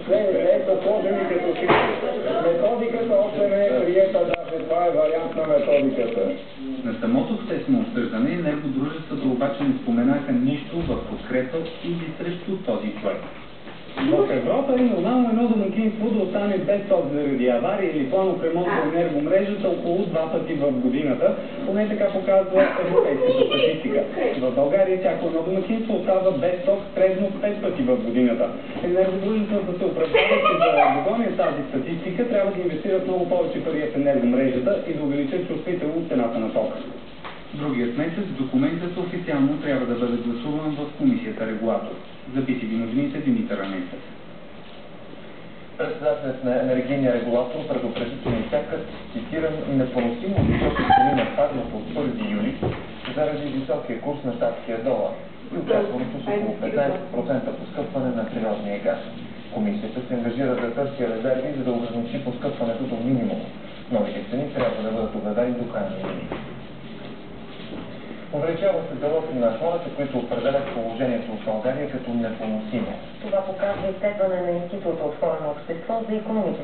не са сложени като всички. Методиката още не е приета, даже това е вариант на методиката. На самото обществено обсъждане енергодружествата обаче не споменаха нищо в подкрепа или срещу този проект. В Европа е нормално едно домакинство да остане без ток заради авария или планов ремонт на енергомрежата около 2 пъти в годината, поне така показва европейската статистика. В България всяко едно домакинство остава без ток средно 5 пъти в годината. Енергодружествата се оправдават, че за да догонят тази статистика трябва да инвестират много повече пари в енергомрежата и да увеличат чувствително цената на тока. Другият месец документът официално трябва да бъде гласуван в комисията регулатор. За BTV новините Димитър Анесов. Председателят на енергийния регулатор предупреди, че не чакат, цитирам, непоносимо високи цени на парното от 1 юли заради високия курс на щатския долар и очакването с около 15% поскъпване на природния газ. Комисията се ангажира да търси резерви, за да ограничи поскъпването до минимум. Новите цени трябва да бъдат обявени до края на юни. Увеличава се делът на хората, които определят положението в България като непоносимо. Това показва изследване на Института от хора на общество за икономическа